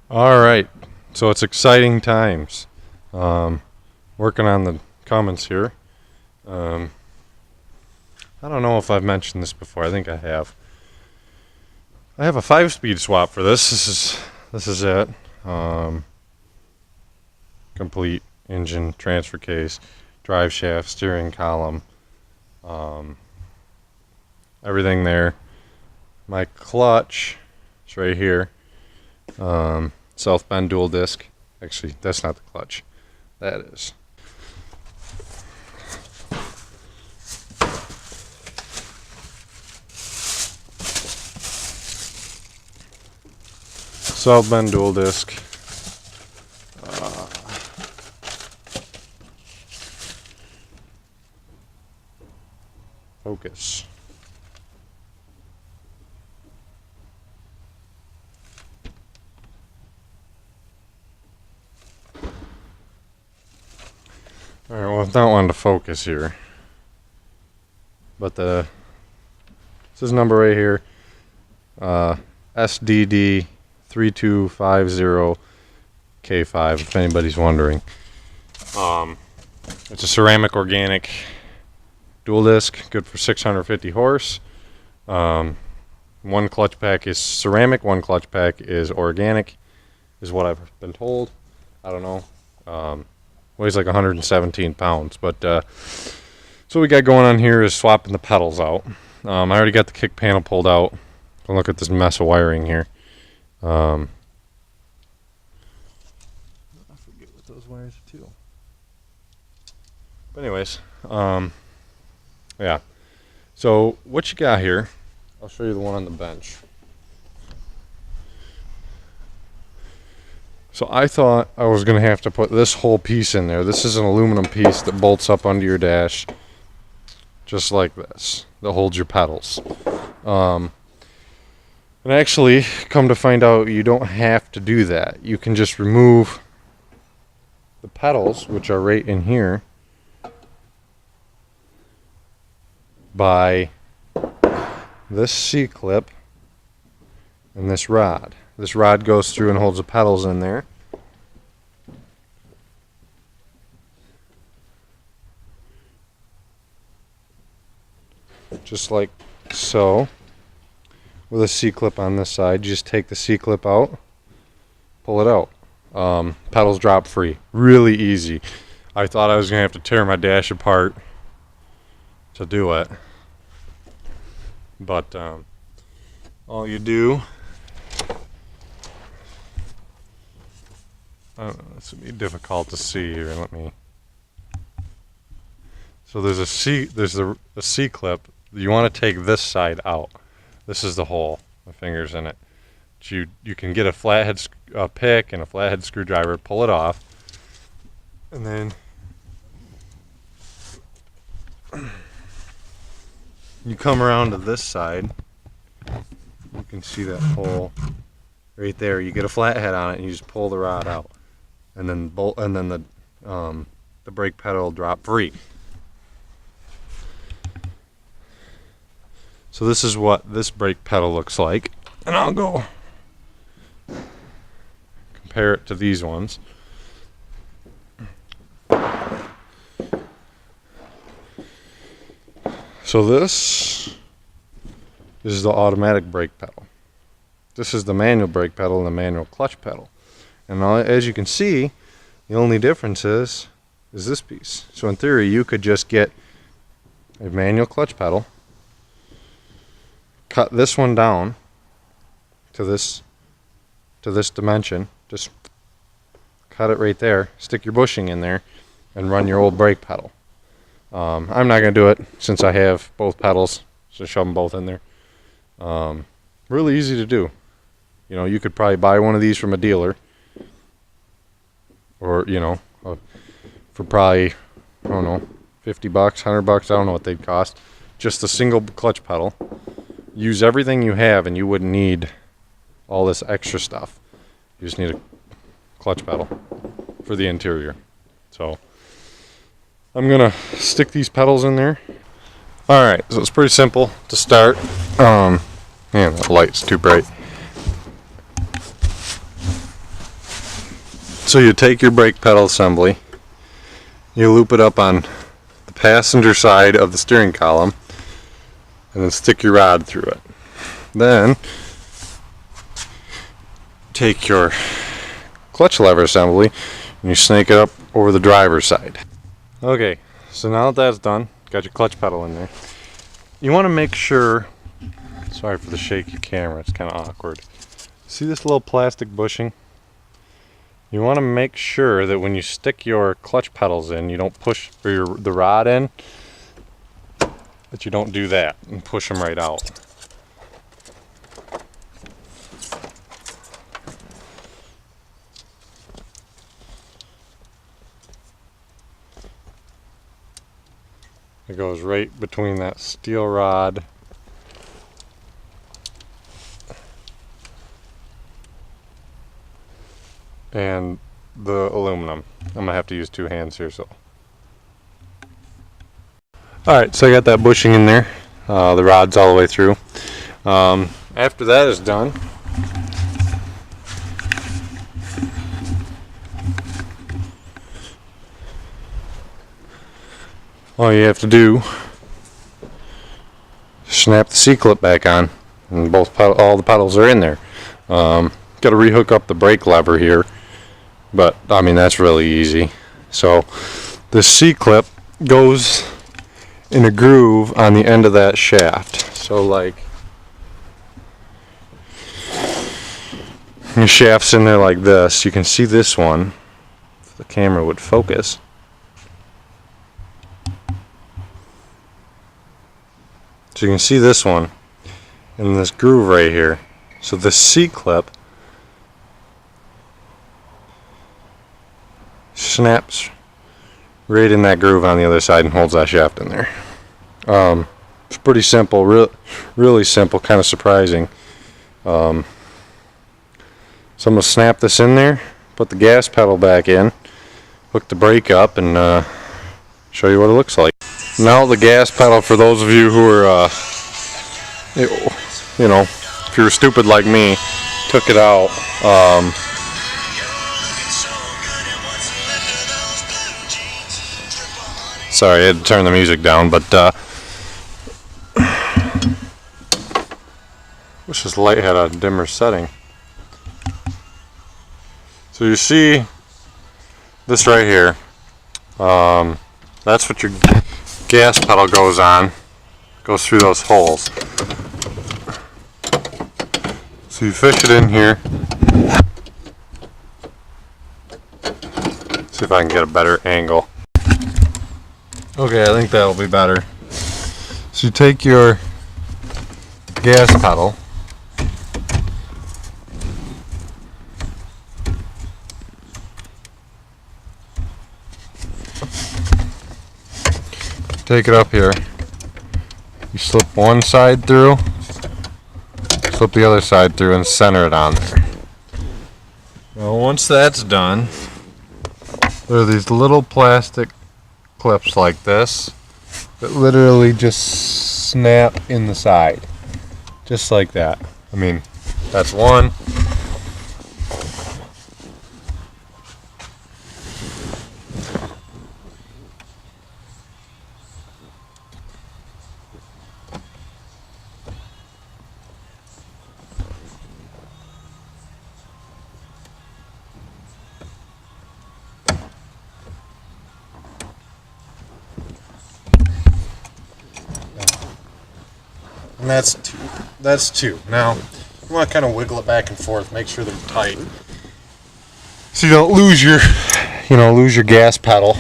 All right, so it's exciting times. Working on the comments here. I don't know if I've mentioned this before. I think I have. I have a 5-speed swap for this. This is it. Complete engine, transfer case, drive shaft, steering column, everything there. My clutch is right here. South bend dual disc. Actually, that's not the clutch. That is. South bend dual disc. Focus. Alright, well, it's not wanting to focus here. But this is number right here. SDD 3250K5, if anybody's wondering. It's a ceramic organic dual disc, good for 650 horse. One clutch pack is ceramic, one clutch pack is organic, is what I've been told. I don't know. Weighs like 117 pounds. But so what we got going on here is swapping the pedals out. I already got the kick panel pulled out. Look at this mess of wiring here. I forget what those wires are too. But anyways, yeah. So what you got here, I'll show you the one on the bench. So I thought I was going to have to put this whole piece in there. This is an aluminum piece that bolts up under your dash, just like this, that holds your pedals. And actually, come to find out, you don't have to do that. You can just remove the pedals, which are right in here, by this C-clip and this rod. This rod goes through and holds the pedals in there. Just like so. With a C-clip on this side, you just take the C-clip out, pull it out. Pedals drop free. Really easy. I thought I was going to have to tear my dash apart to do it. But all you do, I don't know, this would be difficult to see here. Let me. So there's a C-clip. You want to take this side out. This is the hole. My finger's in it. But you can get a flathead pick and a flathead screwdriver, pull it off, and then you come around to this side. You can see that hole right there. You get a flathead on it, and you just pull the rod out, and then the brake pedal will drop free. So this is what this brake pedal looks like, and I'll go compare it to these ones. So this is the automatic brake pedal. This is the manual brake pedal and the manual clutch pedal. And as you can see, the only difference is this piece. So in theory, you could just get a manual clutch pedal, cut this one down to this dimension, just cut it right there, stick your bushing in there, and run your old brake pedal. I'm not going to do it since I have both pedals, so shove them both in there. Really easy to do. You know, you could probably buy one of these from a dealer, or for probably, I don't know, $50, $100, I don't know what they'd cost. Just a single clutch pedal. Use everything you have, and you wouldn't need all this extra stuff. You just need a clutch pedal for the interior. So I'm gonna stick these pedals in there. Alright, so it's pretty simple to start. Man, that light's too bright. So you take your brake pedal assembly, you loop it up on the passenger side of the steering column, and then stick your rod through it. Then take your clutch lever assembly and you snake it up over the driver's side. Okay, so now that that's done, got your clutch pedal in there. You want to make sure, sorry for the shaky camera, it's kind of awkward. See this little plastic bushing? You want to make sure that when you stick your clutch pedals in, you don't push the rod in, that you don't do that and push them right out. It goes right between that steel rod and the aluminum. I'm gonna have to use two hands here, so. Alright, so I got that bushing in there. The rod's all the way through. After that is done, all you have to do is snap the C-clip back on, and all the pedals are in there. Got to rehook up the brake lever here, but I mean that's really easy. So the C-clip goes in a groove on the end of that shaft. So like your shaft's in there like this. You can see this one if the camera would focus. So you can see this one in this groove right here. So the C-clip snaps right in that groove on the other side and holds that shaft in there. It's pretty simple, really simple, kind of surprising. So I'm going to snap this in there, put the gas pedal back in, hook the brake up, and show you what it looks like. Now the gas pedal, for those of you who are, you know, if you're stupid like me, took it out. Sorry, I had to turn the music down, but wish this light had a dimmer setting. So you see this right here. That's what your gas pedal goes on. Goes through those holes. So you fish it in here. See if I can get a better angle. Okay, I think that'll be better. So you take your gas pedal, take it up here, you slip one side through, slip the other side through, and center it on there. Well, once that's done, there are these little plastic clips like this that literally just snap in the side, just like that. I mean, that's one. And that's two. Now, you want to kind of wiggle it back and forth, make sure they're tight, so you don't lose your, lose your gas pedal.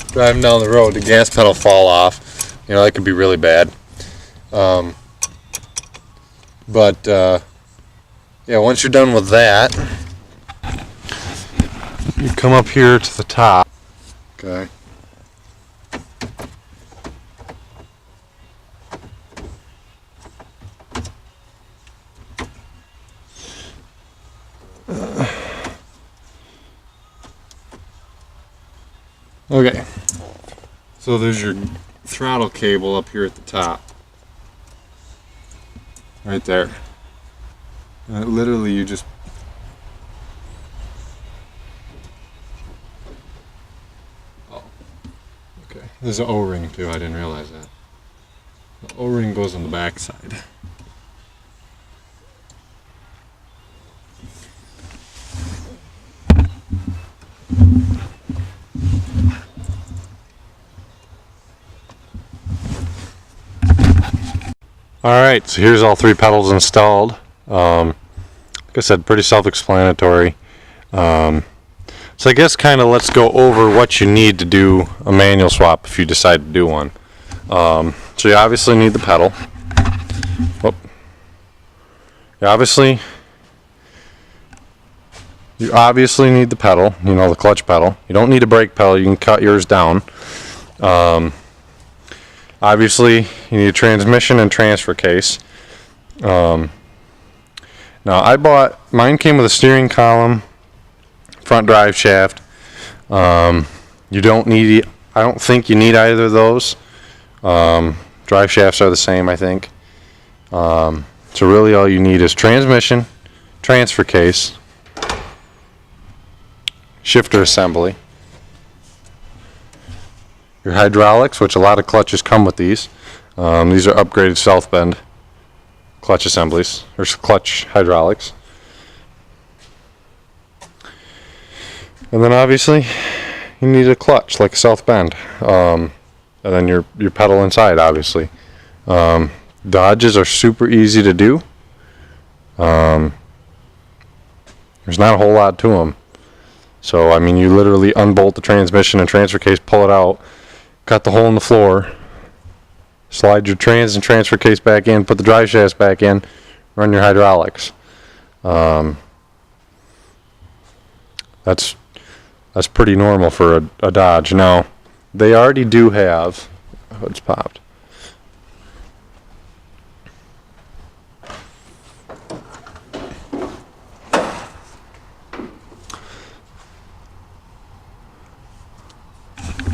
Driving down the road, the gas pedal fall off. That could be really bad. Yeah, once you're done with that, you come up here to the top. Okay. Okay, so there's your throttle cable up here at the top, right there. Literally, you just There's an O-ring too, I didn't realize that. The O-ring goes on the back side. Alright, so here's all 3 pedals installed. Like I said, pretty self-explanatory. So I guess kind of let's go over what you need to do a manual swap if you decide to do one. So you obviously need the pedal. Whoop. You obviously need the pedal, you know, the clutch pedal. You don't need a brake pedal, you can cut yours down. Obviously you need a transmission and transfer case. Now mine came with a steering column, front drive shaft. You don't need, I don't think you need either of those. Drive shafts are the same, I think. So really all you need is transmission, transfer case, shifter assembly, your hydraulics, which a lot of clutches come with these. These are upgraded self-bend clutch assemblies, or clutch hydraulics. And then obviously you need a clutch, like a self-bend. And then your pedal inside, obviously. Dodges are super easy to do. There's not a whole lot to them. So, I mean, you literally unbolt the transmission and transfer case, pull it out, cut the hole in the floor, slide your trans and transfer case back in, put the drive shafts back in, run your hydraulics. That's pretty normal for a Dodge. Now, they already do have, oh, it's popped.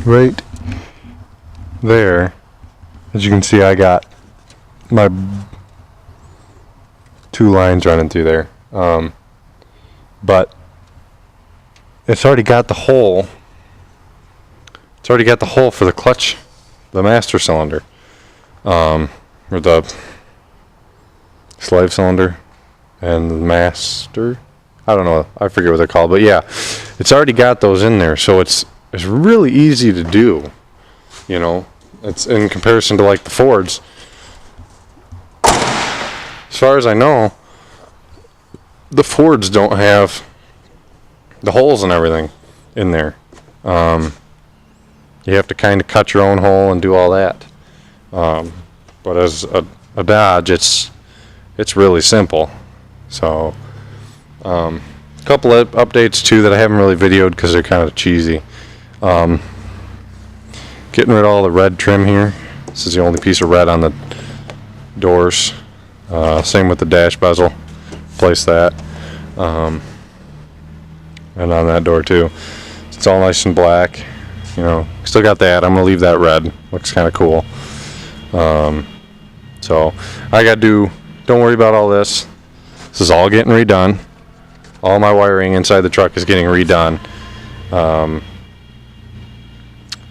Right there, as you can see, I got my 2 lines running through there. But it's already got the hole. It's already got the hole for the clutch, the master cylinder, or the slave cylinder, and the master. I don't know. I forget what they're called, but yeah, it's already got those in there, so it's really easy to do. You know, it's in comparison to like the Fords. As far as I know, the Fords don't have the holes and everything in there. You have to kind of cut your own hole and do all that. But as a Dodge, it's really simple. So, a couple of updates too that I haven't really videoed because they're kind of cheesy. Getting rid of all the red trim here. This is the only piece of red on the doors. Same with the dash bezel. Replace that. And on that door too. It's all nice and black. You know, still got that. I'm gonna leave that red. Looks kind of cool. So I gotta do. Don't worry about all this. This is all getting redone. All my wiring inside the truck is getting redone.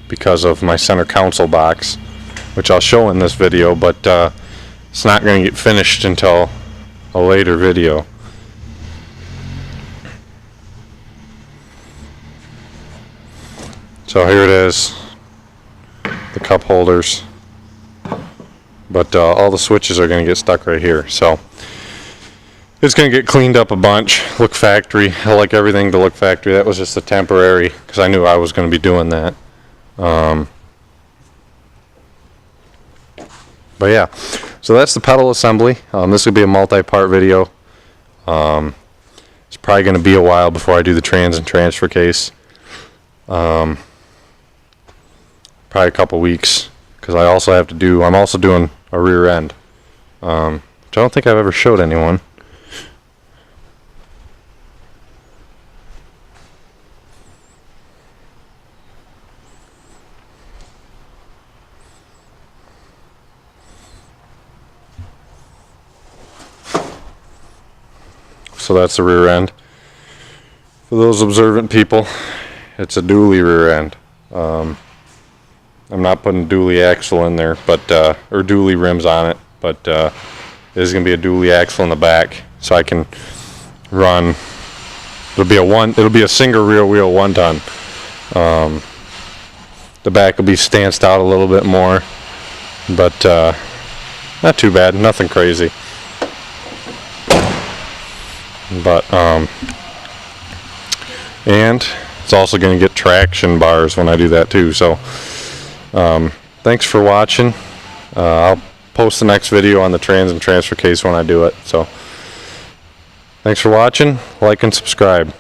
Because of my center console box, which I'll show in this video, but it's not going to get finished until a later video. So here it is, the cup holders, but all the switches are going to get stuck right here, so it's going to get cleaned up a bunch, look factory. I like everything to look factory. That was just a temporary, because I knew I was going to be doing that. But yeah, so that's the pedal assembly. This will be a multi-part video. It's probably going to be a while before I do the trans and transfer case. Probably a couple weeks, because I also have to do, I'm also doing a rear end, which I don't think I've ever showed anyone. So that's the rear end. For those observant people, it's a dually rear end. I'm not putting dually axle in there, but or dually rims on it, but there's going to be a dually axle in the back, so I can run. It'll be a single rear wheel 1 ton. The back will be stanced out a little bit more, but not too bad, nothing crazy. But and it's also going to get traction bars when I do that too. So thanks for watching. I'll post the next video on the trans and transfer case when I do it. So thanks for watching. Like and subscribe.